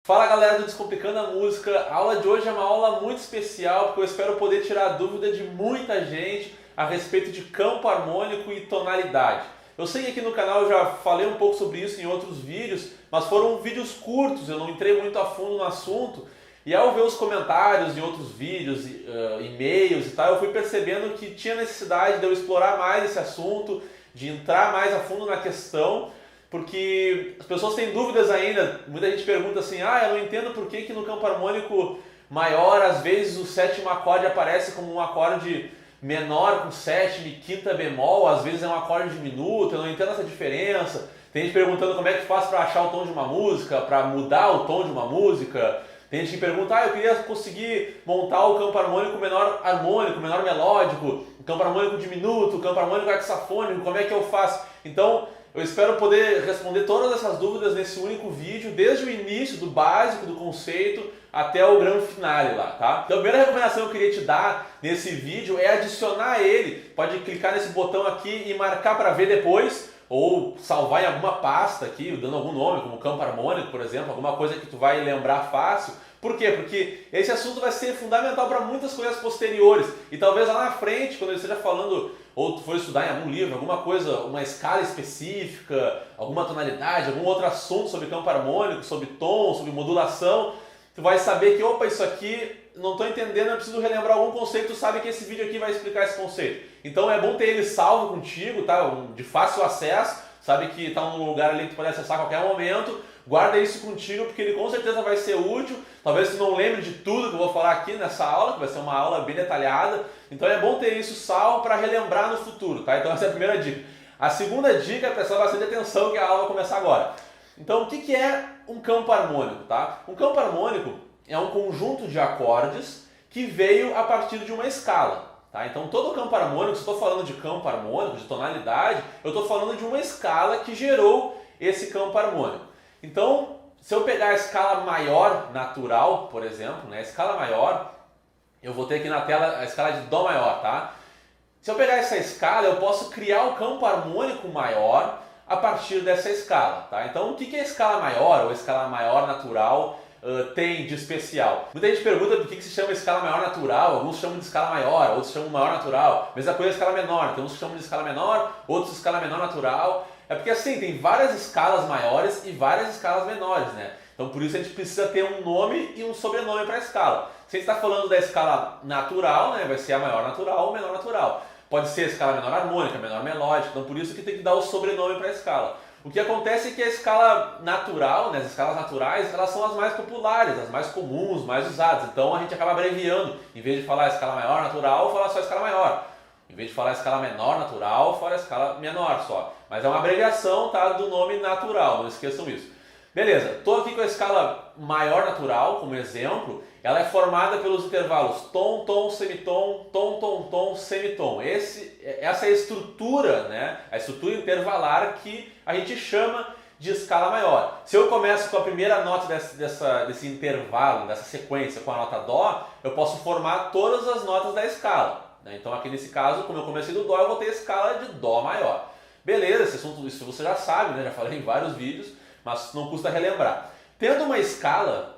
Fala galera do Descomplicando a Música, a aula de hoje é uma aula muito especial porque eu espero poder tirar a dúvida de muita gente a respeito de campo harmônico e tonalidade. Eu sei que aqui no canal eu já falei um pouco sobre isso em outros vídeos, mas foram vídeos curtos, eu não entrei muito a fundo no assunto. E ao ver os comentários em outros vídeos, e-mails e tal, eu fui percebendo que tinha necessidade de eu explorar mais esse assunto, de entrar mais a fundo na questão, porque as pessoas têm dúvidas ainda. Muita gente pergunta assim, eu não entendo por que no campo harmônico maior, às vezes o sétimo acorde aparece como um acorde menor com sétima e quinta bemol, às vezes é um acorde diminuto, eu não entendo essa diferença. Tem gente perguntando como é que faz para achar o tom de uma música, para mudar o tom de uma música. Tem gente que pergunta, eu queria conseguir montar o campo harmônico, menor melódico, o campo harmônico diminuto, o campo harmônico hexafônico, como é que eu faço? Então, eu espero poder responder todas essas dúvidas nesse único vídeo, desde o início, do básico, do conceito, até o grande finale lá, tá? Então a primeira recomendação que eu queria te dar nesse vídeo é adicionar ele. Pode clicar nesse botão aqui e marcar para ver depois, ou salvar em alguma pasta aqui, dando algum nome, como campo harmônico, por exemplo, alguma coisa que tu vai lembrar fácil. Por quê? Porque esse assunto vai ser fundamental para muitas coisas posteriores. E talvez lá na frente, quando eu esteja falando, ou tu for estudar em algum livro, alguma coisa, uma escala específica, alguma tonalidade, algum outro assunto sobre campo harmônico, sobre tom, sobre modulação, tu vai saber que, opa, isso aqui não estou entendendo, eu preciso relembrar algum conceito, tu sabe que esse vídeo aqui vai explicar esse conceito. Então é bom ter ele salvo contigo, tá? De fácil acesso, sabe que está num lugar ali que tu pode acessar a qualquer momento. Guarda isso contigo porque ele com certeza vai ser útil. Talvez tu não lembre de tudo que eu vou falar aqui nessa aula, que vai ser uma aula bem detalhada. Então é bom ter isso salvo para relembrar no futuro, tá? Então essa é a primeira dica. A segunda dica é prestar bastante atenção que a aula vai começar agora. Então o que é um campo harmônico, tá? Um campo harmônico é um conjunto de acordes que veio a partir de uma escala. Tá? Então todo campo harmônico, se eu estou falando de campo harmônico, de tonalidade, eu estou falando de uma escala que gerou esse campo harmônico. Então, se eu pegar a escala maior natural, por exemplo, a escala maior, eu vou ter aqui na tela a escala de Dó maior, tá? Se eu pegar essa escala, eu posso criar o campo harmônico maior a partir dessa escala, tá? Então, o que a escala maior ou a escala maior natural tem de especial? Muita gente pergunta por que se chama escala maior natural, alguns chamam de escala maior, outros chamam maior natural, mesma coisa a escala menor, tem uns que chamam de escala menor, outros de escala menor natural. É porque assim, tem várias escalas maiores e várias escalas menores, né? Então por isso a gente precisa ter um nome e um sobrenome para a escala. Se a gente está falando da escala natural, né, vai ser a maior natural ou menor natural. Pode ser a escala menor harmônica, menor melódica, então por isso que tem que dar o sobrenome para a escala. O que acontece é que a escala natural, as escalas naturais, elas são as mais populares, as mais comuns, mais usadas. Então a gente acaba abreviando, em vez de falar a escala maior natural, falar só a escala maior. Em vez de falar a escala menor natural, fala a escala menor só. Mas é uma abreviação, tá, do nome natural, não esqueçam isso. Beleza, estou aqui com a escala maior natural como exemplo. Ela é formada pelos intervalos tom, tom, semitom, tom, tom, tom, semitom. Essa é a estrutura, a estrutura intervalar que a gente chama de escala maior. Se eu começo com a primeira nota desse intervalo, dessa sequência com a nota Dó, eu posso formar todas as notas da escala. Então aqui nesse caso, como eu comecei do Dó, eu vou ter a escala de Dó maior. Beleza, esse assunto isso você já sabe, já falei em vários vídeos, mas não custa relembrar. Tendo uma escala,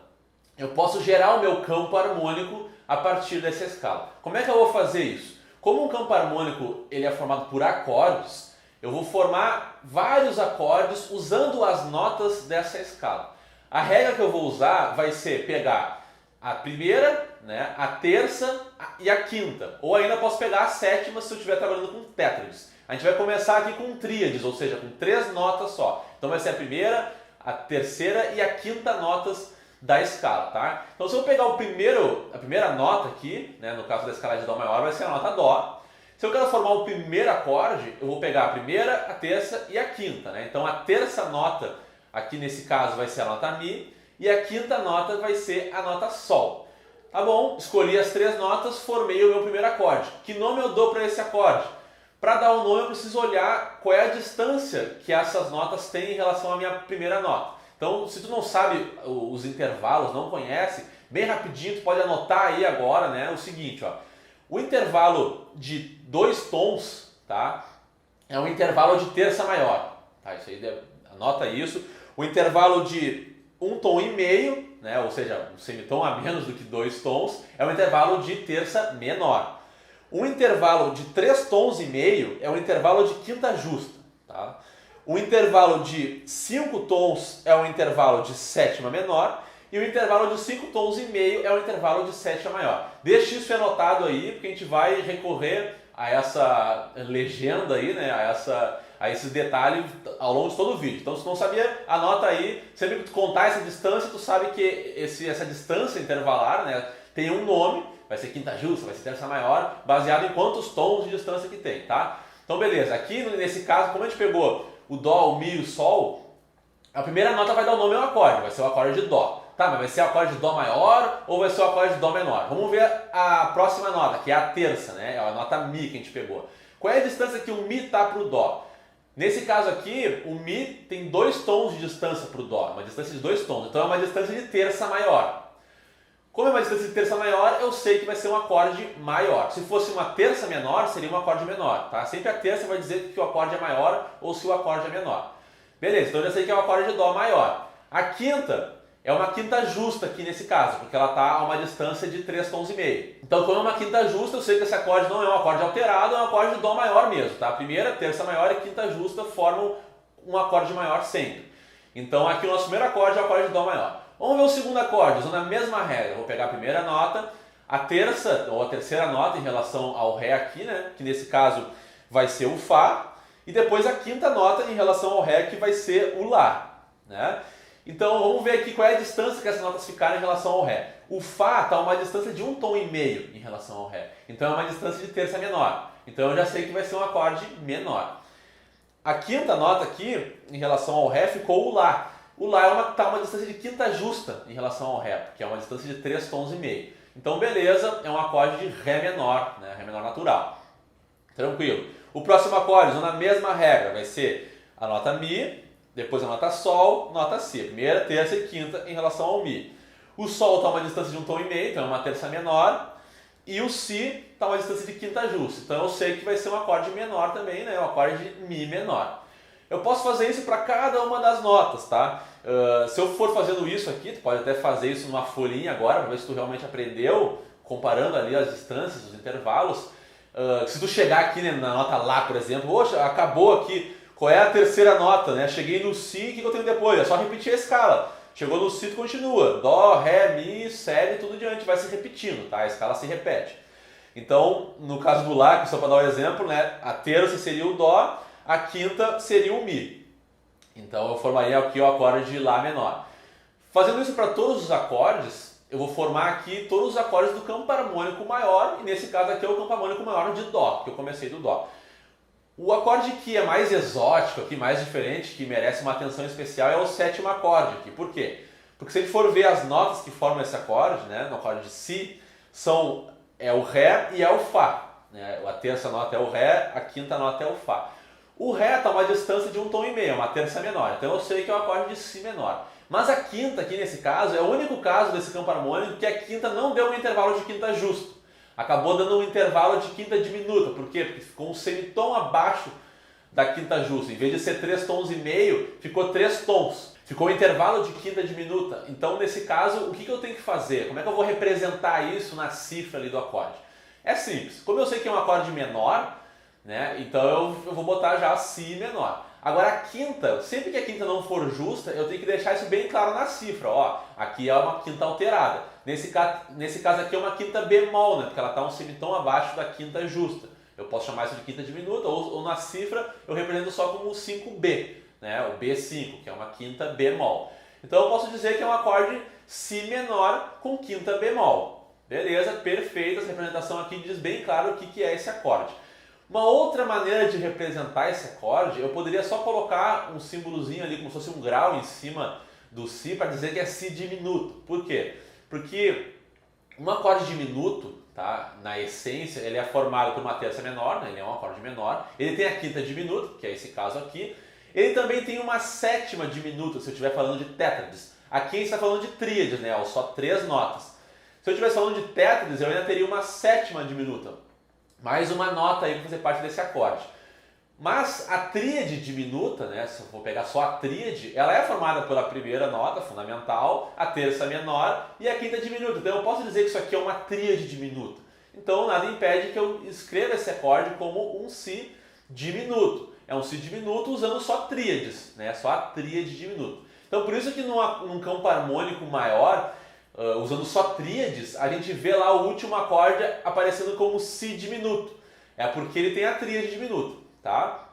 eu posso gerar o meu campo harmônico a partir dessa escala. Como é que eu vou fazer isso? Como um campo harmônico ele é formado por acordes, eu vou formar vários acordes usando as notas dessa escala. A regra que eu vou usar vai ser pegar a primeira, a terça e a quinta. Ou ainda posso pegar a sétima se eu estiver trabalhando com tétrades. A gente vai começar aqui com tríades, ou seja, com 3 notas só. Então vai ser a primeira, a terceira e a quinta notas da escala, tá? Então se eu pegar a primeira nota aqui, no caso da escala de Dó maior, vai ser a nota Dó. Se eu quero formar o primeiro acorde, eu vou pegar a primeira, a terça e a quinta, Então a terça nota, aqui nesse caso, vai ser a nota Mi, e a quinta nota vai ser a nota Sol. Tá bom, escolhi as 3 notas, formei o meu primeiro acorde. Que nome eu dou para esse acorde? Para dar o nome eu preciso olhar qual é a distância que essas notas têm em relação à minha primeira nota. Então, se tu não sabe os intervalos, não conhece, bem rapidinho tu pode anotar aí agora, o seguinte, o intervalo de 2 tons, tá? É um intervalo de terça maior, tá? Isso aí, anota isso. O intervalo de 1 tom e meio né, ou seja, um semitom a menos do que 2 tons, é um intervalo de terça menor. Um intervalo de 3 tons e meio é um intervalo de quinta justa. Tá? O intervalo de 5 tons é um intervalo de sétima menor e o intervalo de 5 tons e meio é um intervalo de sétima maior. Deixe isso anotado aí, porque a gente vai recorrer a essa legenda aí, né, a esses detalhes ao longo de todo o vídeo. Então, se tu não sabia, anota aí. Sempre que tu contar essa distância, tu sabe que essa distância intervalar, né, tem um nome, vai ser quinta justa, vai ser terça maior, baseado em quantos tons de distância que tem, tá? Então, beleza. Aqui, nesse caso, como a gente pegou o Dó, o Mi e o Sol, a primeira nota vai dar o nome ao acorde, vai ser o acorde de Dó. Tá, mas vai ser o acorde de Dó maior ou vai ser o acorde de Dó menor? Vamos ver a próxima nota, que é a terça, né? É a nota Mi que a gente pegou. Qual é a distância que o Mi tá pro Dó? Nesse caso aqui, o Mi tem 2 tons de distância pro Dó, uma distância de 2 tons, então é uma distância de terça maior. Como é uma distância de terça maior, eu sei que vai ser um acorde maior. Se fosse uma terça menor, seria um acorde menor, tá? Sempre a terça vai dizer que o acorde é maior ou se o acorde é menor. Beleza, então eu já sei que é um acorde de Dó maior. A quinta é uma quinta justa aqui nesse caso, porque ela está a uma distância de 3 tons e meio. Então, como é uma quinta justa, eu sei que esse acorde não é um acorde alterado, é um acorde de Dó maior mesmo, tá? A primeira, terça maior e quinta justa formam um acorde maior sempre. Então, aqui o nosso primeiro acorde é o acorde de Dó maior. Vamos ver o segundo acorde, usando a mesma regra. Eu vou pegar a primeira nota, a terça ou a terceira nota em relação ao Ré aqui, né? Que nesse caso vai ser o Fá, e depois a quinta nota em relação ao Ré, que vai ser o Lá, né? Então vamos ver aqui qual é a distância que essas notas ficaram em relação ao Ré. O Fá está a uma distância de 1 tom e meio em relação ao Ré. Então é uma distância de terça menor. Então eu já sei que vai ser um acorde menor. A quinta nota aqui, em relação ao Ré, ficou o Lá. O Lá está a uma distância de quinta justa em relação ao Ré, que é uma distância de 3 tons e meio. Então beleza, é um acorde de Ré menor, né? Ré menor natural. Tranquilo. O próximo acorde, usando a mesma regra, vai ser a nota Mi, depois a nota Sol, nota Si. Primeira, terça e quinta em relação ao Mi. O Sol está a uma distância de 1 tom e meio, então é uma terça menor. E o Si está a uma distância de quinta justa. Então eu sei que vai ser um acorde menor também, né? Um acorde de Mi menor. Eu posso fazer isso para cada uma das notas, tá? Se eu for fazendo isso aqui, tu pode até fazer isso numa folhinha agora, para ver se tu realmente aprendeu, comparando ali as distâncias, os intervalos. Se tu chegar aqui, né, na nota Lá, por exemplo, poxa, acabou aqui. Qual é a terceira nota, né? Cheguei no Si, o que eu tenho depois? É só repetir a escala. Chegou no Si, tu continua. Dó, Ré, Mi, Sé e tudo diante. Vai se repetindo, tá? A escala se repete. Então, no caso do Lá, só para dar um exemplo, né? A terça seria o Dó, a quinta seria o Mi. Então, eu formaria aqui o acorde de Lá menor. Fazendo isso para todos os acordes, eu vou formar aqui todos os acordes do campo harmônico maior. E nesse caso aqui é o campo harmônico maior de Dó, que eu comecei do Dó. O acorde que é mais exótico, aqui, mais diferente, que merece uma atenção especial é o sétimo acorde aqui. Por quê? Porque se a gente for ver as notas que formam esse acorde, né, no acorde de Si, é o Ré e é o Fá. Né? A terça nota é o Ré, a quinta nota é o Fá. O Ré está a uma distância de 1 tom e meio, uma terça menor. Então eu sei que é o acorde de Si menor. Mas a quinta aqui nesse caso é o único caso desse campo harmônico que a quinta não deu um intervalo de quinta justo. Acabou dando um intervalo de quinta diminuta. Por quê? Porque ficou um semitom abaixo da quinta justa. Em vez de ser 3 tons e meio, ficou 3 tons. Ficou um intervalo de quinta diminuta. Então, nesse caso, o que eu tenho que fazer? Como é que eu vou representar isso na cifra ali do acorde? É simples. Como eu sei que é um acorde menor, né, então eu vou botar já Si menor. Agora a quinta, sempre que a quinta não for justa, eu tenho que deixar isso bem claro na cifra. Ó, aqui é uma quinta alterada. Nesse caso aqui é uma quinta bemol, né? Porque ela está um semitom abaixo da quinta justa. Eu posso chamar isso de quinta diminuta, ou na cifra eu represento só como o 5B, né? O B5, que é uma quinta bemol. Então eu posso dizer que é um acorde Si menor com quinta bemol. Beleza, perfeito. Essa representação aqui diz bem claro o que é esse acorde. Uma outra maneira de representar esse acorde, eu poderia só colocar um símbolozinho ali, como se fosse um grau em cima do Si, para dizer que é Si diminuto. Por quê? Porque um acorde diminuto, tá, na essência, ele é formado por uma terça menor, né, ele é um acorde menor, ele tem a quinta diminuta, que é esse caso aqui, ele também tem uma sétima diminuta, se eu estiver falando de tétrades. Aqui a gente está falando de tríades, né, ou só 3 notas. Se eu estivesse falando de tétrades, eu ainda teria uma sétima diminuta. Mais uma nota aí para fazer parte desse acorde. Mas a tríade diminuta, né, se eu for pegar só a tríade, ela é formada pela primeira nota fundamental, a terça menor e a quinta diminuta. Então eu posso dizer que isso aqui é uma tríade diminuta. Então nada impede que eu escreva esse acorde como um Si diminuto. É um Si diminuto usando só tríades, né, só a tríade diminuta. Então por isso que num campo harmônico maior, usando só tríades, a gente vê lá o último acorde aparecendo como Si diminuto. É porque ele tem a tríade diminuta. Tá?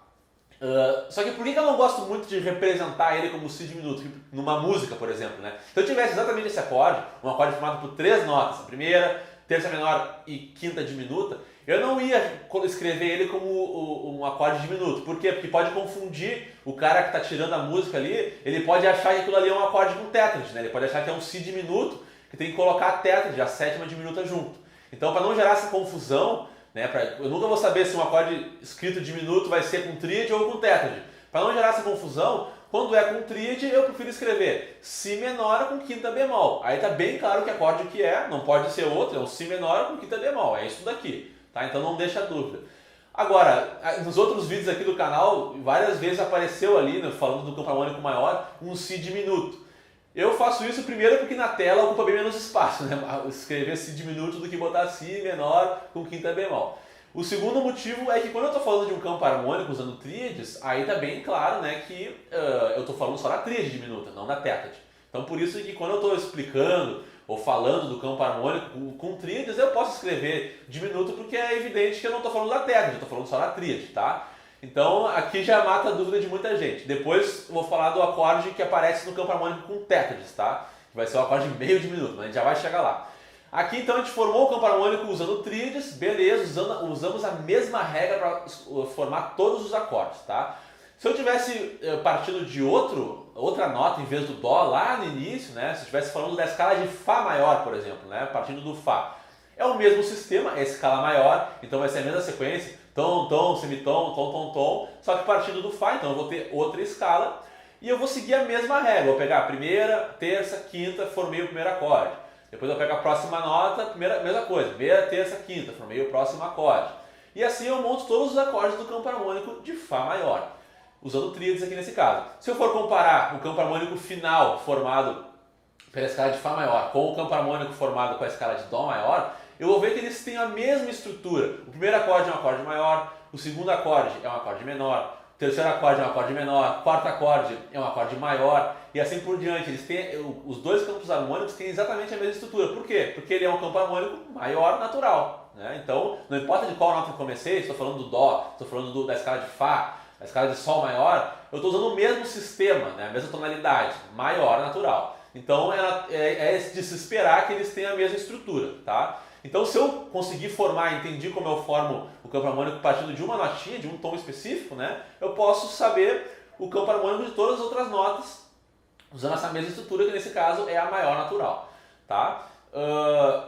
Só que por que eu não gosto muito de representar ele como Si diminuto, numa música, por exemplo, né? Se eu tivesse exatamente esse acorde, um acorde formado por 3 notas, a primeira, terça menor e quinta diminuta, eu não ia escrever ele como um acorde diminuto. Por quê? Porque pode confundir o cara que está tirando a música ali, ele pode achar que aquilo ali é um acorde com tétrade, né? Ele pode achar que é um Si diminuto, que tem que colocar a tétrade, a sétima diminuta junto. Então, para não gerar essa confusão, né, eu nunca vou saber se um acorde escrito diminuto vai ser com tríade ou com tétrade. Para não gerar essa confusão, quando é com tríade, eu prefiro escrever Si menor com quinta bemol. Aí está bem claro que acorde que é, não pode ser outro, é um Si menor com quinta bemol, é isso daqui. Tá? Então não deixa dúvida. Agora, nos outros vídeos aqui do canal, várias vezes apareceu ali, né, falando do campo harmônico maior, um Si diminuto. Eu faço isso primeiro porque na tela ocupa bem menos espaço, né? Escrever Si diminuto do que botar Si menor com quinta bemol. O segundo motivo é que quando eu estou falando de um campo harmônico usando tríades, aí está bem claro, né, que eu estou falando só na tríade diminuta, não na tétrade. Então por isso que quando eu estou explicando ou falando do campo harmônico com tríades, eu posso escrever diminuto porque é evidente que eu não estou falando da tétrade, eu estou falando só na tríade, tá? Então aqui já mata a dúvida de muita gente. Depois vou falar do acorde que aparece no campo harmônico com tétrades, tá? Que vai ser o acorde meio diminuto, mas a gente já vai chegar lá. Aqui então a gente formou o campo harmônico usando tríades, beleza, usamos a mesma regra para formar todos os acordes, tá? Se eu tivesse partido de outra nota em vez do Dó lá no início, né? Se eu estivesse falando da escala de Fá maior, por exemplo, né? Partindo do Fá. É o mesmo sistema, é escala maior, então vai ser a mesma sequência, tom, tom, semitom, tom, tom, tom, só que partindo do Fá, então eu vou ter outra escala e eu vou seguir a mesma regra, vou pegar a primeira, terça, quinta, formei o primeiro acorde. Depois eu pego a próxima nota, mesma coisa, primeira, terça, quinta, formei o próximo acorde. E assim eu monto todos os acordes do campo harmônico de Fá maior, usando tríades aqui nesse caso. Se eu for comparar o campo harmônico final formado pela escala de Fá maior com o campo harmônico formado com a escala de Dó maior, eu vou ver que eles têm a mesma estrutura. O primeiro acorde é um acorde maior, o segundo acorde é um acorde menor, o terceiro acorde é um acorde menor, o quarto acorde é um acorde maior e assim por diante. Eles têm, os dois campos harmônicos têm exatamente a mesma estrutura. Por quê? Porque ele é um campo harmônico maior natural, né? Então, não importa de qual nota eu comecei, estou falando do Dó, estou falando da escala de Fá, a escala de Sol maior, eu estou usando o mesmo sistema, né? A mesma tonalidade, maior natural. Então é de se esperar que eles tenham a mesma estrutura, tá? Então se eu conseguir formar, entendi como eu formo o campo harmônico partindo de uma notinha, de um tom específico, né? Eu posso saber o campo harmônico de todas as outras notas usando essa mesma estrutura, que nesse caso é a maior natural, tá?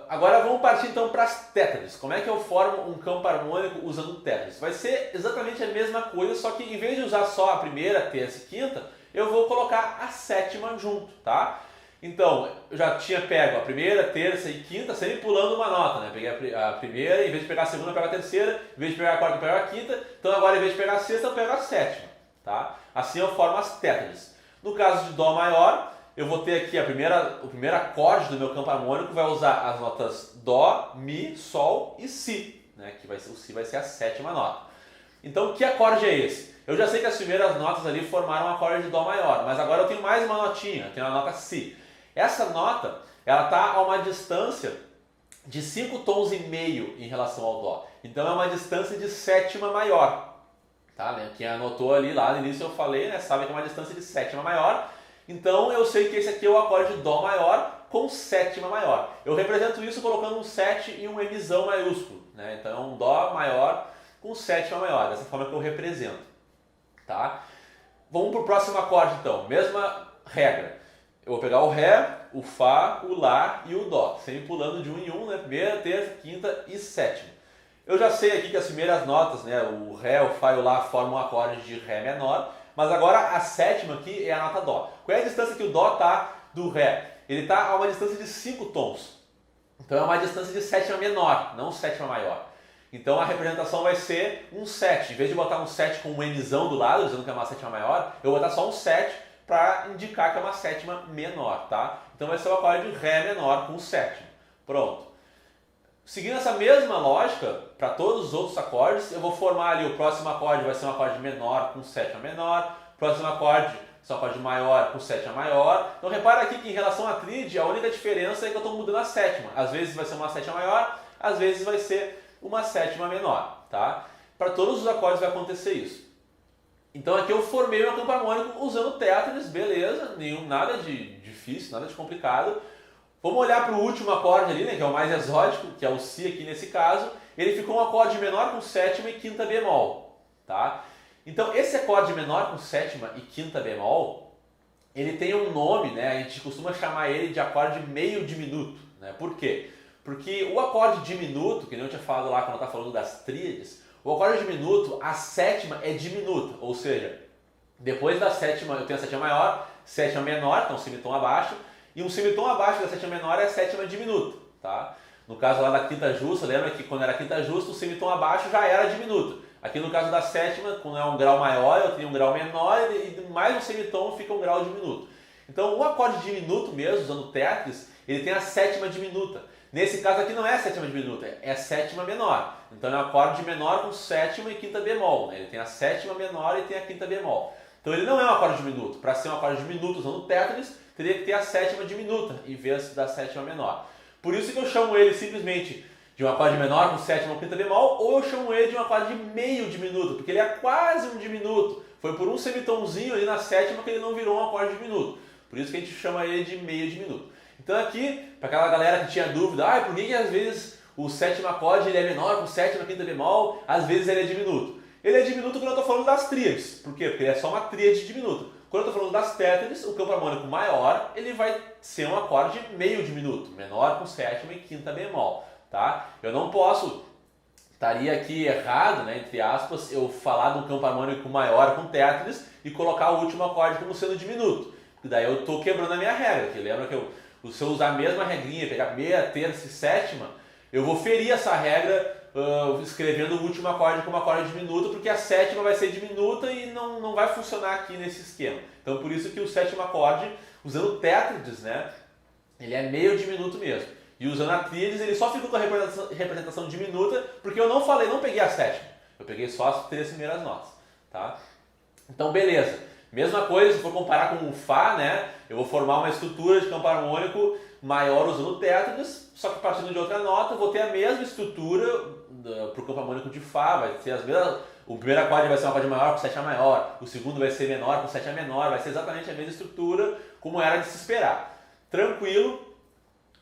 Agora vamos partir então para as tétrades. Como é que eu formo um campo harmônico usando tétrades? Vai ser exatamente a mesma coisa, só que em vez de usar só a primeira, terça e quinta, eu vou colocar a sétima junto, tá? Então, eu já tinha pego a primeira, terça e quinta, sempre pulando uma nota, né? Peguei a primeira, em vez de pegar a segunda, eu pego a terceira, em vez de pegar a quarta, eu pego a quinta, então agora em vez de pegar a sexta, eu pego a sétima, tá? Assim eu formo as tétrades. No caso de Dó maior, eu vou ter aqui o primeiro acorde do meu campo harmônico, vai usar as notas Dó, Mi, Sol e Si, né? Que o Si vai ser a sétima nota. Então, que acorde é esse? Eu já sei que as primeiras notas ali formaram um acorde de Dó maior, mas agora eu tenho mais uma notinha, eu tenho a nota Si. Essa nota, ela está a uma distância de 5 tons e meio em relação ao Dó. Então é uma distância de sétima maior. Tá? Quem anotou ali, lá no início eu falei, né, sabe que é uma distância de sétima maior. Então eu sei que esse aqui é o acorde de Dó maior com sétima maior. Eu represento isso colocando um 7 e um Mzão maiúsculo. Né? Então é um Dó maior com sétima maior, dessa forma que eu represento. Tá? Vamos para o próximo acorde então, mesma regra. Eu vou pegar o Ré, o Fá, o Lá e o Dó, sempre pulando de um em um, né? Primeira, terça, quinta e sétima. Eu já sei aqui que as primeiras notas, né? O Ré, o Fá e o Lá formam um acorde de Ré menor, mas agora a sétima aqui é a nota Dó. Qual é a distância que o Dó está do Ré? Ele está a uma distância de 5 tons. Então é uma distância de sétima menor, não sétima maior. Então a representação vai ser um 7. Em vez de botar um 7 com um Nzão do lado, dizendo que é uma sétima maior, eu vou botar só um 7 para indicar que é uma sétima menor, tá? Então vai ser o acorde de Ré menor com sétima. Pronto. Seguindo essa mesma lógica, para todos os outros acordes, eu vou formar ali, o próximo acorde vai ser um acorde menor com sétima menor, próximo acorde vai ser um acorde maior com sétima maior. Então repara aqui que em relação à tríade, a única diferença é que eu estou mudando a sétima. Às vezes vai ser uma sétima maior, às vezes vai ser uma sétima menor, tá? Para todos os acordes vai acontecer isso. Então aqui eu formei meu campo harmônico usando tétris, beleza, nada de difícil, nada de complicado. Vamos olhar para o último acorde ali, né, que é o mais exótico, que é o Si aqui nesse caso. Ele ficou um acorde menor com sétima e quinta bemol, tá? Então esse acorde menor com sétima e quinta bemol, ele tem um nome, né? A gente costuma chamar ele de acorde meio diminuto, né? Por quê? Porque o acorde diminuto, que nem eu tinha falado lá quando eu estava falando das tríades, o acorde diminuto, a sétima é diminuta, ou seja, depois da sétima eu tenho a sétima maior, sétima menor, então semitom abaixo, e um semitom abaixo da sétima menor é a sétima diminuta, tá? No caso lá da quinta justa, lembra que quando era quinta justa, o semitom abaixo já era diminuto. Aqui no caso da sétima, quando é um grau maior, eu tenho um grau menor e mais um semitom fica um grau diminuto. Então o acorde diminuto mesmo, usando tétris, ele tem a sétima diminuta. Nesse caso aqui não é a sétima diminuta, é a sétima menor. Então é um acorde menor com sétima e quinta bemol, né? Ele tem a sétima menor e tem a quinta bemol. Então ele não é um acorde diminuto. Para ser um acorde diminuto usando tétris, teria que ter a sétima diminuta em vez da sétima menor. Por isso que eu chamo ele simplesmente de um acorde menor com sétima ou quinta bemol, ou eu chamo ele de um acorde meio diminuto, porque ele é quase um diminuto. Foi por um semitomzinho ali na sétima que ele não virou um acorde diminuto. Por isso que a gente chama ele de meio diminuto. Então aqui, para aquela galera que tinha dúvida, por que às vezes o sétimo acorde ele é menor com sétima, quinta bemol, às vezes ele é diminuto. Ele é diminuto quando eu estou falando das tríades. Por quê? Porque ele é só uma tríade diminuta. Quando eu estou falando das tétris, o campo harmônico maior, ele vai ser um acorde meio diminuto, menor com sétima e quinta bemol, tá? Eu não posso, estaria aqui errado, né, entre aspas, eu falar de um campo harmônico maior com tétris e colocar o último acorde como sendo diminuto. Porque daí eu estou quebrando a minha regra, que lembra que se eu usar a mesma regrinha, pegar primeira, terça e sétima, eu vou ferir essa regra escrevendo o último acorde como acorde diminuto, porque a sétima vai ser diminuta e não vai funcionar aqui nesse esquema. Então por isso que o sétimo acorde, usando tétrides, né, ele é meio diminuto mesmo. E usando a tríades, ele só ficou com a representação diminuta, porque eu não peguei a sétima. Eu peguei só as três primeiras notas, tá? Então beleza. Mesma coisa, se for comparar com o Fá, né, eu vou formar uma estrutura de campo harmônico maior usando tétrides, só que partindo de outra nota, eu vou ter a mesma estrutura para o campo harmônico de Fá, vai ser as mesmas. O primeiro acorde vai ser um acorde maior com sétima maior, o segundo vai ser menor com sétima menor, vai ser exatamente a mesma estrutura como era de se esperar. Tranquilo,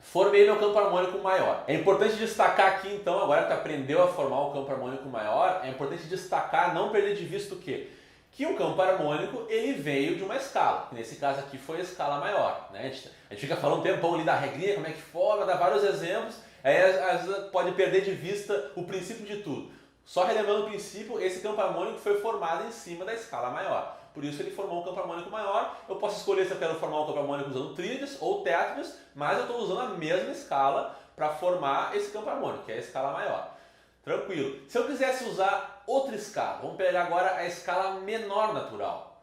formei meu campo harmônico maior. É importante destacar aqui então, agora que tu aprendeu a formar o campo harmônico maior, é importante destacar, não perder de vista o quê? Que o campo harmônico ele veio de uma escala, que nesse caso aqui foi a escala maior, né? A gente fica falando um tempão ali da regrinha, como é que forma, dá vários exemplos, aí às vezes pode perder de vista o princípio de tudo. Só relembrando o princípio, esse campo harmônico foi formado em cima da escala maior, por isso ele formou um campo harmônico maior. Eu posso escolher se eu quero formar um campo harmônico usando tríades ou tétrides, mas eu estou usando a mesma escala para formar esse campo harmônico, que é a escala maior. Tranquilo. Se eu quisesse usar outra escala, vamos pegar agora a escala menor natural.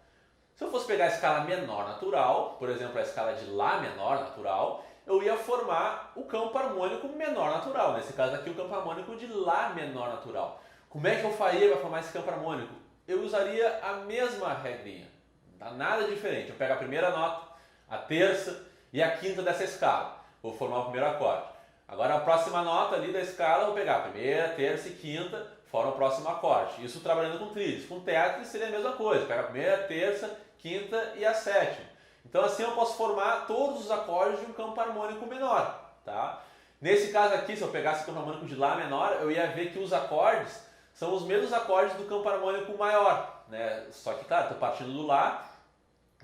Se eu fosse pegar a escala menor natural, por exemplo, a escala de Lá menor natural, eu ia formar o campo harmônico menor natural. Nesse caso aqui, o campo harmônico de Lá menor natural. Como é que eu faria para formar esse campo harmônico? Eu usaria a mesma regrinha. Não dá nada diferente. Eu pego a primeira nota, a terça e a quinta dessa escala. Vou formar o primeiro acorde. Agora a próxima nota ali da escala, eu vou pegar a primeira, terça e quinta, forma o próximo acorde. Isso trabalhando com tríades. Com tétris seria a mesma coisa. Pega a primeira, terça, quinta e a sétima. Então assim eu posso formar todos os acordes de um campo harmônico menor, tá? Nesse caso aqui, se eu pegasse o campo harmônico de Lá menor, eu ia ver que os acordes são os mesmos acordes do campo harmônico maior, né? Só que, claro, estou partindo do Lá,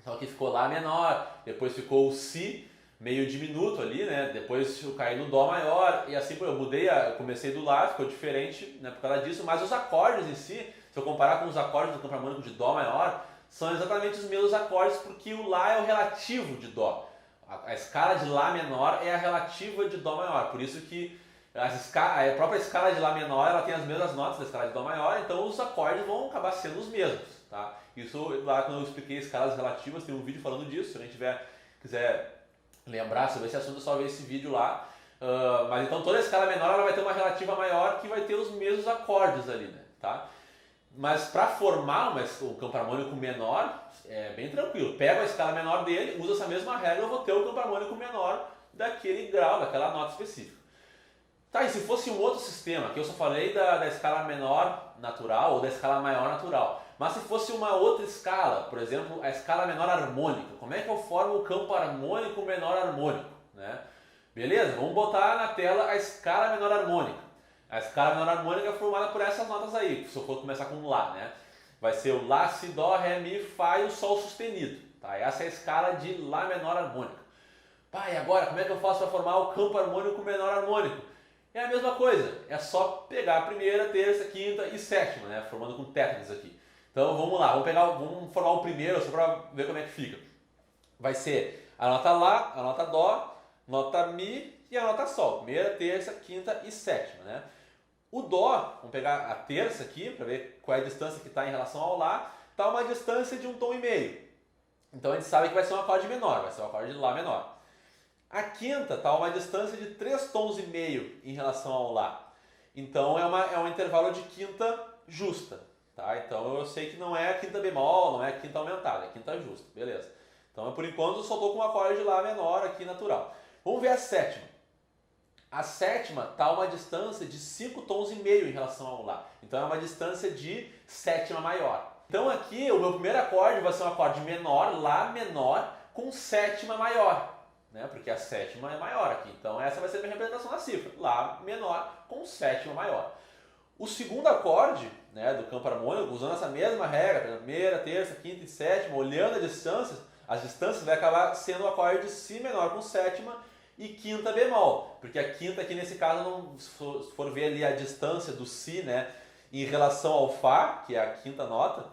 só que ficou Lá menor, depois ficou o Si, meio diminuto ali, né? Depois eu caí no Dó maior e assim eu eu comecei do Lá, ficou diferente, né, por causa disso, mas os acordes em si, se eu comparar com os acordes do campo harmônico de Dó maior, são exatamente os mesmos acordes porque o Lá é o relativo de Dó. A escala de Lá menor é a relativa de Dó maior, por isso que A própria escala de Lá menor ela tem as mesmas notas da escala de Dó maior, então os acordes vão acabar sendo os mesmos. Tá? Isso lá quando eu expliquei escalas relativas, tem um vídeo falando disso, se alguém quiser lembrar sobre esse assunto, é só ver esse vídeo lá. Mas então toda escala menor ela vai ter uma relativa maior que vai ter os mesmos acordes ali, né? Tá? Mas para formar um campo harmônico menor, é bem tranquilo. Pego a escala menor dele, uso essa mesma regra, eu vou ter o campo harmônico menor daquele grau, daquela nota específica. Tá, e se fosse um outro sistema, que eu só falei da escala menor natural ou da escala maior natural, mas se fosse uma outra escala, por exemplo, a escala menor harmônica, como é que eu formo o campo harmônico menor harmônico? Né? Beleza? Vamos botar na tela a escala menor harmônica. A escala menor harmônica é formada por essas notas aí, se eu for começar com Lá, né? Vai ser o Lá, Si, Dó, Ré, Mi, Fá e o Sol sustenido. Tá? Essa é a escala de Lá menor harmônica. Pá, e agora, como é que eu faço para formar o campo harmônico menor harmônico? É a mesma coisa, é só pegar a primeira, terça, quinta e sétima, né? Formando com tétris aqui. Então vamos lá, vamos formar o primeiro só para ver como é que fica. Vai ser a nota Lá, a nota Dó, nota Mi e a nota Sol. Primeira, terça, quinta e sétima, né? O Dó, vamos pegar a terça aqui para ver qual é a distância que está em relação ao Lá, está uma distância de 1,5 tom. Então a gente sabe que vai ser um acorde menor, vai ser um acorde de Lá menor. A quinta está a uma distância de 3,5 tons em relação ao Lá. Então é um intervalo de quinta justa. Tá? Então eu sei que não é a quinta bemol, não é a quinta aumentada, é a quinta justa. Beleza. Então por enquanto eu só estou com um acorde de Lá menor aqui natural. Vamos ver a sétima. A sétima está a uma distância de 5,5 tons em relação ao Lá. Então é uma distância de sétima maior. Então aqui o meu primeiro acorde vai ser um acorde menor, Lá menor, com sétima maior. Né? Porque a sétima é maior aqui. Então essa vai ser a minha representação da cifra. Lá menor com sétima maior. O segundo acorde, né, do campo harmônico, usando essa mesma regra, primeira, terça, quinta e sétima, olhando as distâncias vai acabar sendo o acorde de Si menor com sétima e quinta bemol. Porque a quinta aqui nesse caso, se for ver ali a distância do Si, né, em relação ao Fá, que é a quinta nota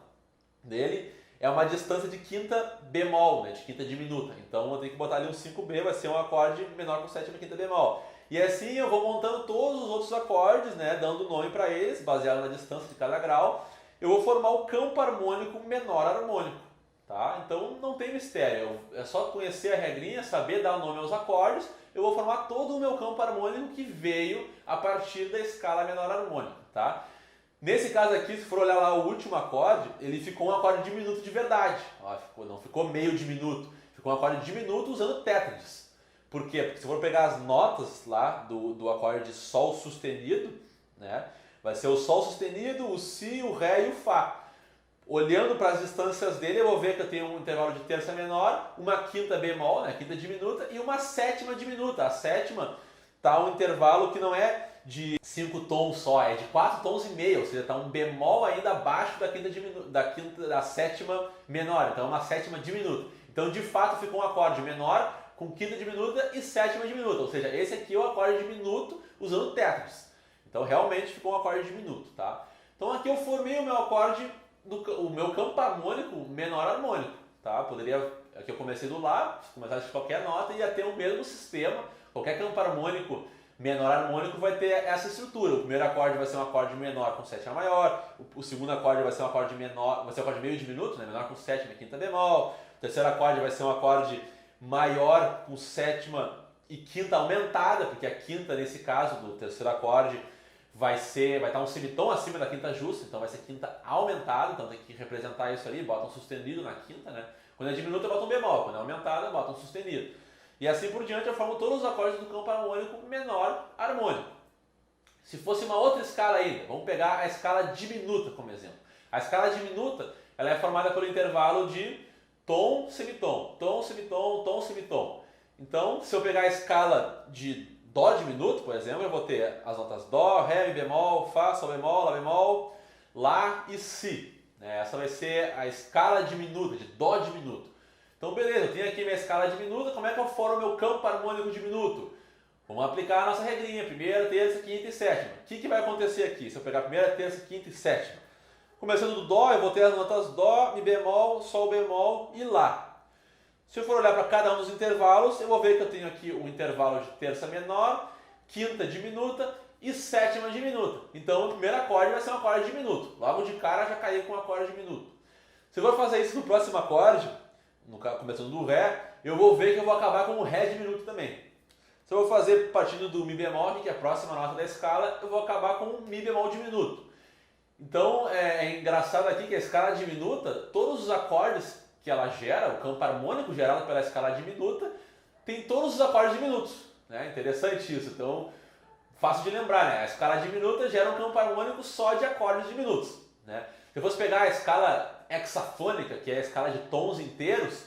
dele, é uma distância de quinta bemol, né, de quinta diminuta. Então eu tenho que botar ali um 5B, vai ser um acorde menor com sétima e quinta bemol. E assim eu vou montando todos os outros acordes, né, dando nome para eles, baseado na distância de cada grau. Eu vou formar o campo harmônico menor harmônico. Tá? Então não tem mistério, é só conhecer a regrinha, saber dar o nome aos acordes. Eu vou formar todo o meu campo harmônico que veio a partir da escala menor harmônica. Tá? Nesse caso aqui, se for olhar lá o último acorde, ele ficou um acorde diminuto de verdade. Ó, não ficou meio diminuto, ficou um acorde diminuto usando tétris. Por quê? Porque se for pegar as notas lá do acorde Sol sustenido, né, vai ser o Sol sustenido, o Si, o Ré e o Fá. Olhando para as distâncias dele, eu vou ver que eu tenho um intervalo de terça menor, uma quinta bemol, né, quinta diminuta, e uma sétima diminuta. A sétima está um intervalo que não é de 5 tons só, é de 4,5 tons, ou seja, está um bemol ainda abaixo da sétima menor, então é uma sétima diminuta. Então de fato ficou um acorde menor com quinta diminuta e sétima diminuta, ou seja, esse aqui é o acorde diminuto usando tétris. Então realmente ficou um acorde diminuto, tá? Então aqui eu formei o meu acorde, o meu campo harmônico menor harmônico, tá? Aqui eu comecei do Lá, se começasse de qualquer nota ia ter o mesmo sistema, qualquer campo harmônico menor harmônico vai ter essa estrutura. O primeiro acorde vai ser um acorde menor com sétima maior, o segundo acorde vai ser um acorde menor, vai ser um acorde meio diminuto, né? Menor com sétima e quinta bemol. O terceiro acorde vai ser um acorde maior com sétima e quinta aumentada, porque a quinta nesse caso do terceiro acorde vai estar um semitom acima da quinta justa, então vai ser quinta aumentada, então tem que representar isso ali, bota um sustenido na quinta, né? Quando é diminuta bota um bemol, quando é aumentada bota um sustenido. E assim por diante eu formo todos os acordes do campo harmônico menor harmônico. Se fosse uma outra escala ainda, vamos pegar a escala diminuta como exemplo. A escala diminuta ela é formada pelo intervalo de tom, semitom, tom, semitom, tom, semitom. Então, se eu pegar a escala de Dó diminuto, por exemplo, eu vou ter as notas Dó, Ré, Mi bemol, Fá, Sol bemol, Lá bemol, Lá e Si. Essa vai ser a escala diminuta, de Dó diminuto. Então beleza, eu tenho aqui minha escala diminuta, como é que eu formo o meu campo harmônico diminuto? Vamos aplicar a nossa regrinha, primeira, terça, quinta e sétima. O que vai acontecer aqui se eu pegar a primeira, terça, quinta e sétima? Começando do Dó, eu vou ter as notas Dó, Mi bemol, Sol bemol e Lá. Se eu for olhar para cada um dos intervalos, eu vou ver que eu tenho aqui um intervalo de terça menor, quinta diminuta e sétima diminuta. Então o primeiro acorde vai ser um acorde diminuto. Logo de cara já caí com um acorde diminuto. Se eu for fazer isso no próximo acorde, começando do Ré, eu vou ver que eu vou acabar com um Ré diminuto também. Se eu vou fazer partindo do Mi bemol, que é a próxima nota da escala, eu vou acabar com um Mi bemol diminuto. Então é engraçado aqui que a escala diminuta, todos os acordes que ela gera, o campo harmônico gerado pela escala diminuta, tem todos os acordes diminutos. Né? Interessante isso. Então, fácil de lembrar, né? A escala diminuta gera um campo harmônico só de acordes diminutos. Né? Se eu fosse pegar a escala hexafônica, que é a escala de tons inteiros,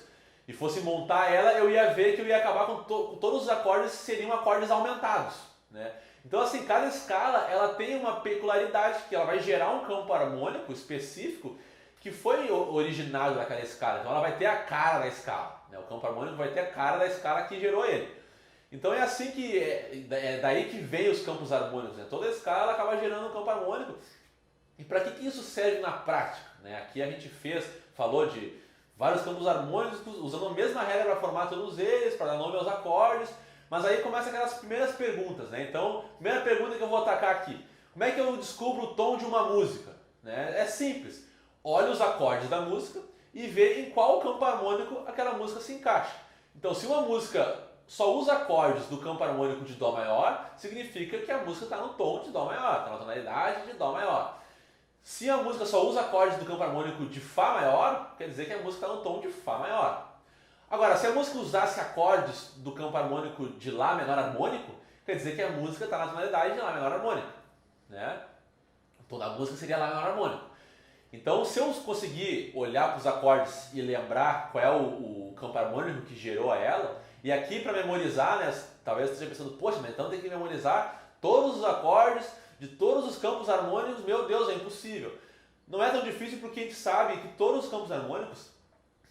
e fosse montar ela, eu ia ver que eu ia acabar com todos os acordes que seriam acordes aumentados. Né? Então, assim, cada escala ela tem uma peculiaridade, que ela vai gerar um campo harmônico específico que foi originado daquela escala. Então, ela vai ter a cara da escala. Né? O campo harmônico vai ter a cara da escala que gerou ele. Então, é assim que é daí que vem os campos harmônicos. Né? Toda escala ela acaba gerando um campo harmônico. E para que isso serve na prática? Né? Aqui a gente falou de vários campos harmônicos, usando a mesma regra para formar todos eles, para dar nome aos acordes, mas aí começam aquelas primeiras perguntas, né? Então, primeira pergunta que eu vou atacar aqui, como é que eu descubro o tom de uma música? Né? É simples, olha os acordes da música e vê em qual campo harmônico aquela música se encaixa. Então, se uma música só usa acordes do campo harmônico de Dó maior, significa que a música está no tom de Dó maior, está na tonalidade de Dó maior. Se a música só usa acordes do campo harmônico de Fá maior, quer dizer que a música está no tom de Fá maior. Agora, se a música usasse acordes do campo harmônico de Lá menor harmônico, quer dizer que a música está na tonalidade de Lá menor harmônico. Né? O tom da música seria Lá menor harmônico. Então, se eu conseguir olhar para os acordes e lembrar qual é o campo harmônico que gerou ela, e aqui para memorizar, né, talvez você esteja pensando, poxa, mas então tem que memorizar todos os acordes de todos os campos harmônicos, meu Deus, é impossível. Não é tão difícil porque a gente sabe que todos os campos harmônicos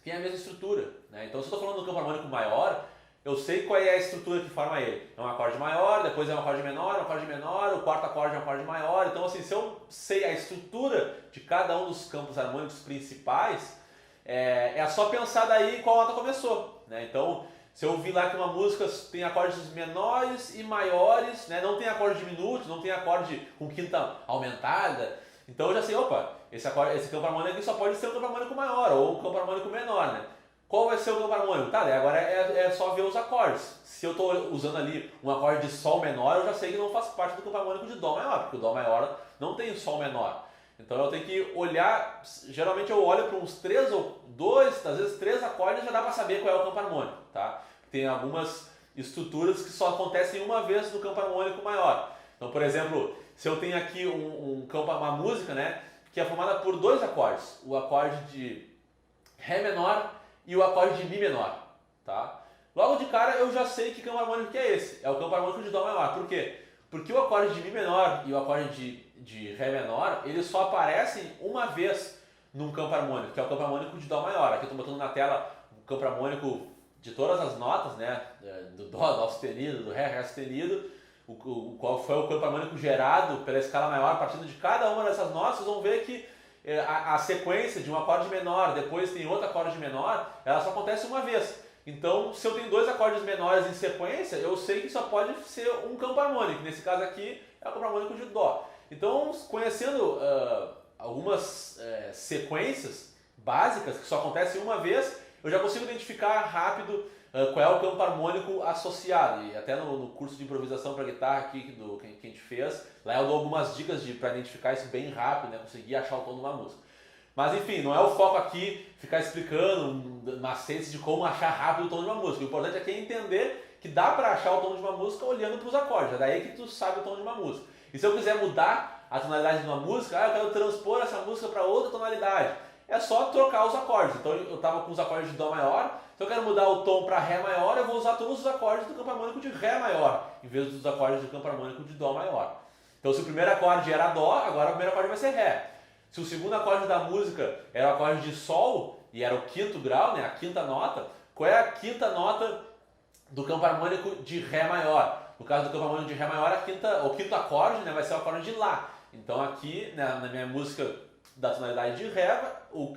têm a mesma estrutura. Né? Então, se eu estou falando do campo harmônico maior, eu sei qual é a estrutura que forma ele. É um acorde maior, depois é um acorde menor, o quarto acorde é um acorde maior. Então, assim, se eu sei a estrutura de cada um dos campos harmônicos principais, é só pensar daí qual nota começou. Né? Então, se eu vi lá que uma música tem acordes menores e maiores, né? Não tem acorde diminuto, não tem acorde com quinta aumentada, então eu já sei, opa, esse campo harmônico aqui só pode ser um campo harmônico maior ou um campo harmônico menor, né? Qual vai ser o campo harmônico? Tá, agora é só ver os acordes. Se eu estou usando ali um acorde de Sol menor, eu já sei que não faz parte do campo harmônico de Dó maior, porque o Dó maior não tem Sol menor. Então eu tenho que olhar, geralmente eu olho para uns 3 ou 2, às vezes 3 acordes, já dá para saber qual é o campo harmônico, tá? Tem algumas estruturas que só acontecem uma vez no campo harmônico maior. Então, por exemplo, se eu tenho aqui uma música, né, que é formada por 2 acordes, o acorde de Ré menor e o acorde de Mi menor, tá? Logo de cara eu já sei que campo harmônico que é esse, é o campo harmônico de Dó maior. Por quê? Porque o acorde de Mi menor e o acorde de Ré menor, eles só aparecem uma vez num campo harmônico, que é o campo harmônico de Dó maior. Aqui eu estou botando na tela o campo harmônico de todas as notas, né, do Dó, Dó sustenido, do Ré sustenido, qual foi o campo harmônico gerado pela escala maior, partindo de cada uma dessas notas, vocês vão ver que a sequência de um acorde menor, depois tem outro acorde menor, ela só acontece uma vez. Então, se eu tenho 2 acordes menores em sequência, eu sei que só pode ser um campo harmônico. Nesse caso aqui, é o campo harmônico de Dó. Então, conhecendo algumas sequências básicas que só acontecem uma vez, eu já consigo identificar rápido qual é o campo harmônico associado. E até no curso de improvisação para guitarra aqui que a gente fez, lá eu dou algumas dicas para identificar isso bem rápido, né? Conseguir achar o tom de uma música. Mas enfim, não é o foco aqui ficar explicando macetes de como achar rápido o tom de uma música. O importante aqui é entender que dá para achar o tom de uma música olhando para os acordes. É daí que tu sabe o tom de uma música. E se eu quiser mudar a tonalidade de uma música, eu quero transpor essa música para outra tonalidade. É só trocar os acordes. Então eu estava com os acordes de Dó maior, se eu quero mudar o tom para Ré maior, eu vou usar todos os acordes do campo harmônico de Ré maior, em vez dos acordes do campo harmônico de Dó maior. Então se o primeiro acorde era Dó, agora o primeiro acorde vai ser Ré. Se o segundo acorde da música era o acorde de Sol, e era o quinto grau, né, a quinta nota, qual é a quinta nota do campo harmônico de Ré maior? No caso do campo harmônico de Ré maior, o quinto acorde, né, vai ser o acorde de Lá. Então aqui, né, na minha música da tonalidade de Ré, o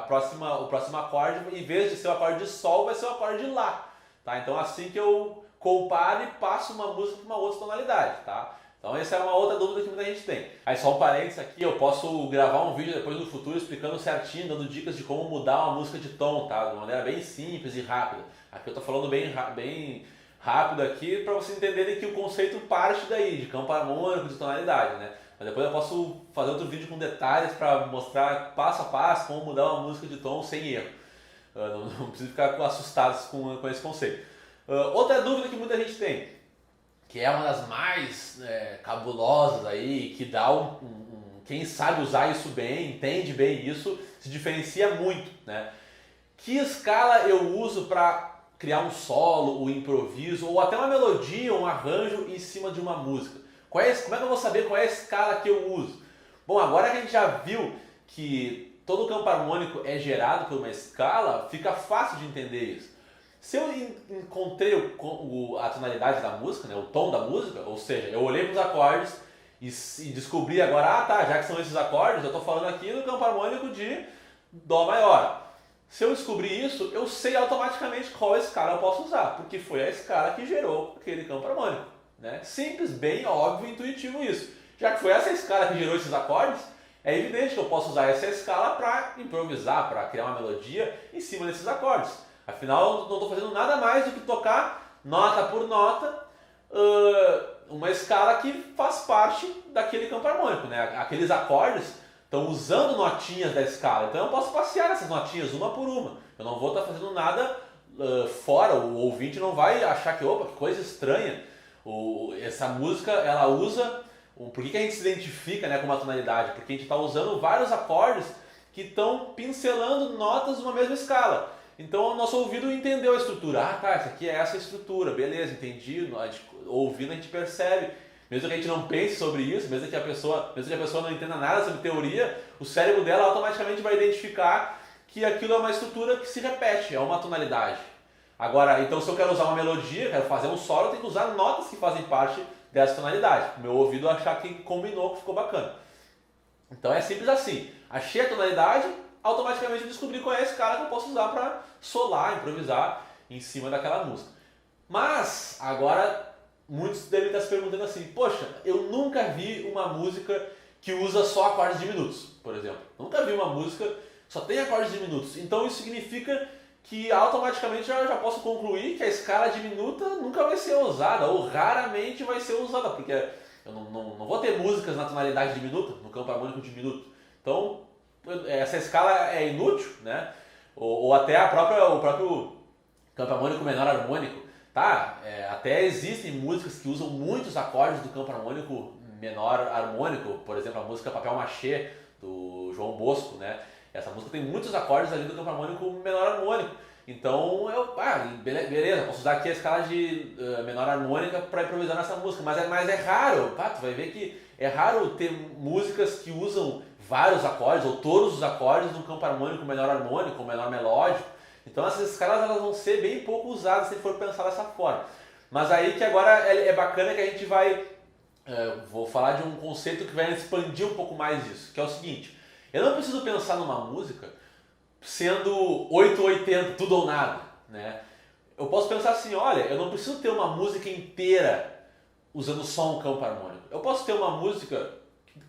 próximo acorde, em vez de ser o acorde de Sol, vai ser o acorde de Lá. Tá? Então assim que eu comparo e passo uma música para uma outra tonalidade, tá? Então essa é uma outra dúvida que muita gente tem. Aí só um parênteses aqui, eu posso gravar um vídeo depois no futuro explicando certinho, dando dicas de como mudar uma música de tom, tá? De uma maneira bem simples e rápida. Aqui eu tô falando bem rápido aqui para vocês entenderem que o conceito parte daí, de campo harmônico, de tonalidade, né? Mas depois eu posso fazer outro vídeo com detalhes para mostrar passo a passo como mudar uma música de tom sem erro. Não precisa ficar assustados com esse conceito. Outra dúvida que muita gente tem, que é uma das mais cabulosas aí, que dá quem sabe usar isso bem, entende bem isso, se diferencia muito, né? Que escala eu uso para criar um solo, um improviso, ou até uma melodia, um arranjo em cima de uma música? Como é que eu vou saber qual é a escala que eu uso? Bom, agora que a gente já viu que todo o campo harmônico é gerado por uma escala, fica fácil de entender isso. Se eu encontrei a tonalidade da música, né, o tom da música, ou seja, eu olhei para os acordes e descobri agora, já que são esses acordes, eu estou falando aqui no campo harmônico de Dó maior. Se eu descobrir isso, eu sei automaticamente qual escala eu posso usar, porque foi a escala que gerou aquele campo harmônico, né? Simples, bem óbvio, intuitivo isso. Já que foi essa escala que gerou esses acordes, é evidente que eu posso usar essa escala para improvisar, para criar uma melodia em cima desses acordes. Afinal, eu não estou fazendo nada mais do que tocar nota por nota uma escala que faz parte daquele campo harmônico, né? Aqueles acordes estão usando notinhas da escala, então eu posso passear nessas notinhas uma por uma. Eu não vou estar fazendo nada fora, o ouvinte não vai achar que, opa, que coisa estranha. Essa música, ela usa... Por que a gente se identifica, né, com uma tonalidade? Porque a gente está usando vários acordes que estão pincelando notas de uma mesma escala. Então o nosso ouvido entendeu a estrutura. Essa aqui é essa estrutura, beleza, entendi. Ouvindo a gente percebe. Mesmo que a gente não pense sobre isso, mesmo que a pessoa não entenda nada sobre teoria, o cérebro dela automaticamente vai identificar que aquilo é uma estrutura que se repete, é uma tonalidade. Agora, então se eu quero usar uma melodia, quero fazer um solo, eu tenho que usar notas que fazem parte dessa tonalidade. O meu ouvido achar que combinou, que ficou bacana. Então é simples assim. Achei a tonalidade, automaticamente descobri qual é a escala que eu posso usar para solar, improvisar em cima daquela música. Mas, agora, muitos devem estar se perguntando assim, poxa, eu nunca vi uma música que usa só acordes diminutos, por exemplo. Nunca vi uma música que só tem acordes diminutos. Então isso significa que automaticamente eu já posso concluir que a escala diminuta nunca vai ser usada, ou raramente vai ser usada, porque eu não vou ter músicas na tonalidade diminuta, no campo harmônico diminuto. Então, essa escala é inútil, né? Ou até o próprio campo harmônico menor harmônico, tá? Até existem músicas que usam muitos acordes do campo harmônico menor harmônico, por exemplo, a música Papel Machê, do João Bosco, né? Essa música tem muitos acordes ali do campo harmônico menor harmônico. Então, beleza, posso usar aqui a escala de menor harmônica para improvisar nessa música, mas é raro, tu vai ver que é raro ter músicas que usam vários acordes, ou todos os acordes no campo harmônico menor harmônico, ou menor melódico. Então essas escalas elas vão ser bem pouco usadas se for pensar dessa forma. Mas aí que agora é bacana que a gente vai... vou falar de um conceito que vai expandir um pouco mais isso, que é o seguinte: eu não preciso pensar numa música sendo 880, tudo ou nada, né? Eu posso pensar assim, olha, eu não preciso ter uma música inteira usando só um campo harmônico. Eu posso ter uma música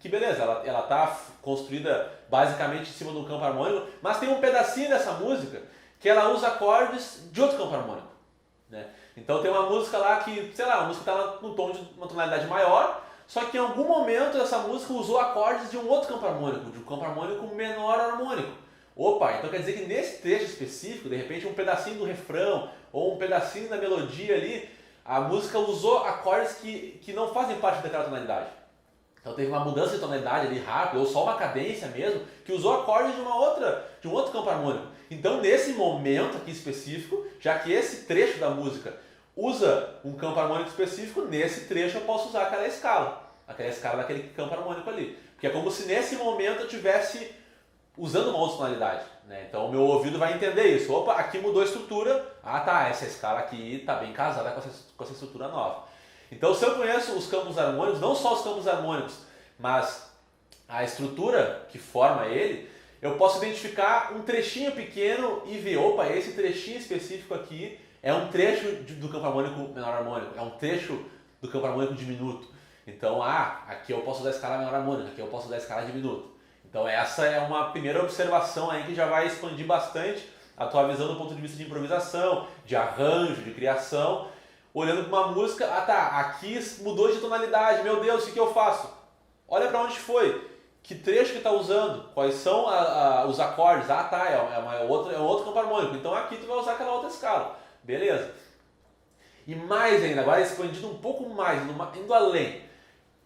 que beleza, ela tá construída basicamente em cima de um campo harmônico, mas tem um pedacinho dessa música que ela usa acordes de outro campo harmônico, né? Então tem uma música lá que, sei lá, a música está no tom de uma tonalidade maior, só que em algum momento essa música usou acordes de um outro campo harmônico, de um campo harmônico menor harmônico. Opa, então quer dizer que nesse trecho específico, de repente um pedacinho do refrão ou um pedacinho da melodia ali, a música usou acordes que não fazem parte daquela tonalidade. Então teve uma mudança de tonalidade ali rápida, ou só uma cadência mesmo, que usou acordes de um outro campo harmônico. Então nesse momento aqui específico, já que esse trecho da música usa um campo harmônico específico, nesse trecho eu posso usar aquela escala daquele campo harmônico ali. Porque é como se nesse momento eu estivesse usando uma outra tonalidade, né? Então o meu ouvido vai entender isso. Opa, aqui mudou a estrutura. Essa escala aqui está bem casada com essa estrutura nova. Então se eu conheço os campos harmônicos, não só os campos harmônicos, mas a estrutura que forma ele, eu posso identificar um trechinho pequeno e ver, opa, esse trechinho específico aqui é um trecho do campo harmônico menor harmônico, é um trecho do campo harmônico diminuto. Então, aqui eu posso usar a escala menor harmônica, aqui eu posso usar a escala diminuto. Então essa é uma primeira observação aí que já vai expandir bastante a tua visão do ponto de vista de improvisação, de arranjo, de criação. Olhando para uma música, aqui mudou de tonalidade, meu Deus, o que eu faço? Olha para onde foi, que trecho que está usando, quais são os acordes, é outro campo harmônico, então aqui tu vai usar aquela outra escala, beleza. E mais ainda, agora expandindo um pouco mais, indo além.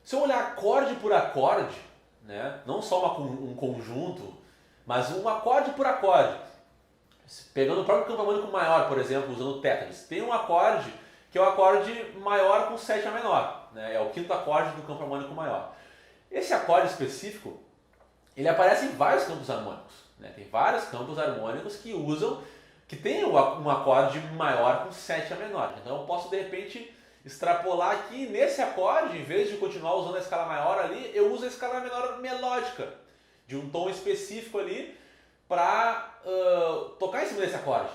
Se eu olhar acorde por acorde, né, não só um conjunto, mas um acorde por acorde, pegando o próprio campo harmônico maior, por exemplo, usando o tétris, tem um acorde que é o acorde maior com sétima menor, né? É o quinto acorde do campo harmônico maior. Esse acorde específico, ele aparece em vários campos harmônicos, né? Tem vários campos harmônicos que tem um acorde maior com sétima menor. Então eu posso de repente extrapolar aqui nesse acorde, em vez de continuar usando a escala maior ali, eu uso a escala menor melódica, de um tom específico ali, para tocar em cima desse acorde,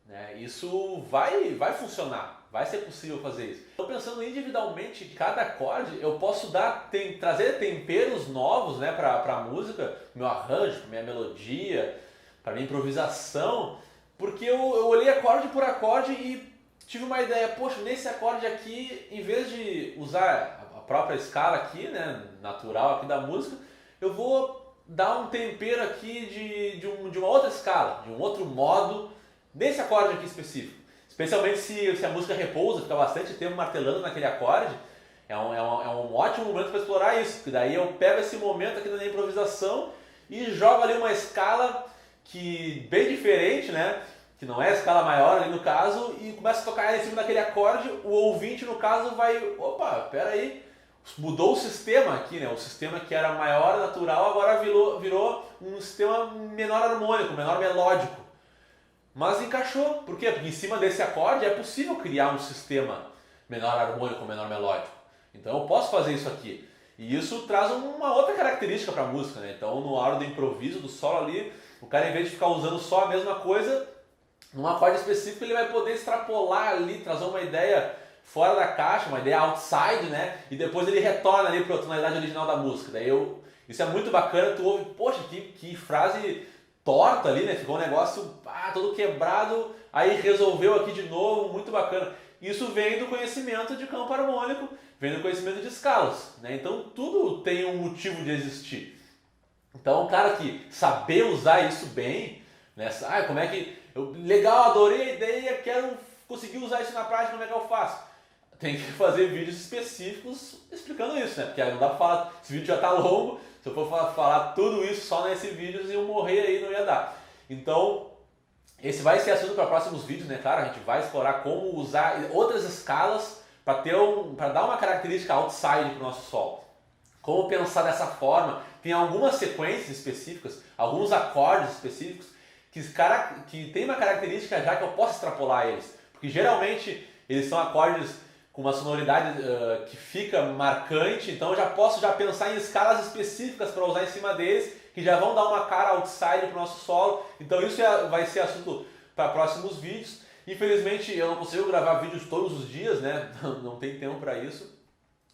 né? Isso vai funcionar. Vai ser possível fazer isso. Estou pensando individualmente que cada acorde eu posso trazer temperos novos, né, para a música, meu arranjo, para minha melodia, para minha improvisação, porque eu olhei acorde por acorde e tive uma ideia, poxa, nesse acorde aqui, em vez de usar a própria escala aqui, né, natural aqui da música, eu vou dar um tempero aqui de uma outra escala, de um outro modo, nesse acorde aqui específico. Especialmente se a música repousa, fica bastante tempo martelando naquele acorde, é um ótimo momento para explorar isso, porque daí eu pego esse momento aqui na minha improvisação e jogo ali uma escala bem diferente, né? Que não é a escala maior ali no caso, e começa a tocar em cima daquele acorde, o ouvinte no caso vai, opa, peraí, mudou o sistema aqui, né? O sistema que era maior, natural, agora virou um sistema menor harmônico, menor melódico. Mas encaixou. Por quê? Porque em cima desse acorde é possível criar um sistema menor harmônico, menor melódico. Então eu posso fazer isso aqui. E isso traz uma outra característica para a música, né? Então na hora do improviso, do solo ali, o cara em vez de ficar usando só a mesma coisa, num acorde específico ele vai poder extrapolar ali, trazer uma ideia fora da caixa, uma ideia outside, né? E depois ele retorna ali para a tonalidade original da música. Isso é muito bacana, tu ouve, poxa, que frase torta ali, né? Ficou um negócio todo quebrado, aí resolveu aqui de novo, muito bacana. Isso vem do conhecimento de campo harmônico, vem do conhecimento de escalas, né? Então tudo tem um motivo de existir. Então o cara que saber usar isso bem, né? Como é que... legal, adorei a ideia, quero conseguir usar isso na prática, como é que eu faço? Tem que fazer vídeos específicos explicando isso, né? Porque aí não dá pra falar, esse vídeo já tá longo, se eu for falar tudo isso só nesse vídeo, eu morrer aí, não ia dar. Então, esse vai ser assunto para próximos vídeos, né? Claro, a gente vai explorar como usar outras escalas para dar uma característica outside para o nosso solo. Como pensar dessa forma. Tem algumas sequências específicas, alguns acordes específicos que tem uma característica já que eu posso extrapolar eles. Porque geralmente eles são acordes com uma sonoridade que fica marcante, então eu já posso pensar em escalas específicas para usar em cima deles, que já vão dar uma cara outside para o nosso solo. Então isso vai ser assunto para próximos vídeos. Infelizmente eu não consigo gravar vídeos todos os dias, né? Não tem tempo para isso.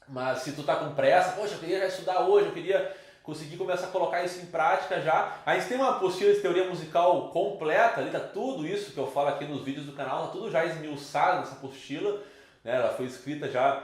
Mas se tu tá com pressa, poxa, eu queria já estudar hoje, eu queria conseguir começar a colocar isso em prática já. A gente tem uma apostila de teoria musical completa, ali tá tudo isso que eu falo aqui nos vídeos do canal, tá tudo já esmiuçado nessa apostila, né? Ela foi escrita já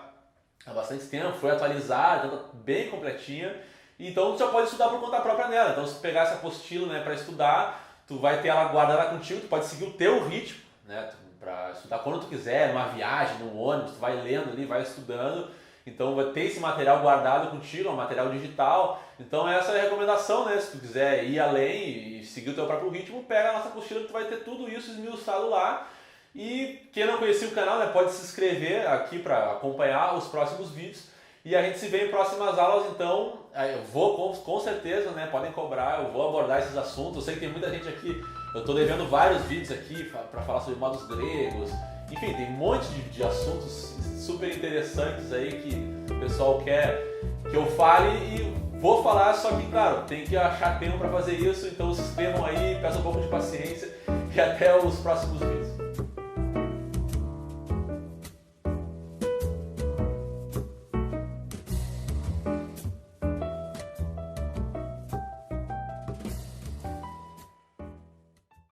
há bastante tempo, foi atualizada, então tá bem completinha. Então tu já pode estudar por conta própria nela. Então se tu pegar essa apostila, né, para estudar, tu vai ter ela guardada contigo, tu pode seguir o teu ritmo, né, para estudar quando tu quiser, numa viagem, num ônibus, tu vai lendo ali, vai estudando. Então vai ter esse material guardado contigo, é um material digital. Então essa é a recomendação, né? Se tu quiser ir além e seguir o teu próprio ritmo, pega a nossa apostila que tu vai ter tudo isso esmiuçado lá. E quem não conhecia o canal, né, pode se inscrever aqui para acompanhar os próximos vídeos. E a gente se vê em próximas aulas, então eu vou com certeza, né, podem cobrar, eu vou abordar esses assuntos. Eu sei que tem muita gente aqui, eu estou devendo vários vídeos aqui para falar sobre modos gregos. Enfim, tem um monte de assuntos super interessantes aí que o pessoal quer que eu fale e vou falar, só que, claro, tem que achar tempo para fazer isso, então se inscrevam aí, peçam um pouco de paciência e até os próximos vídeos.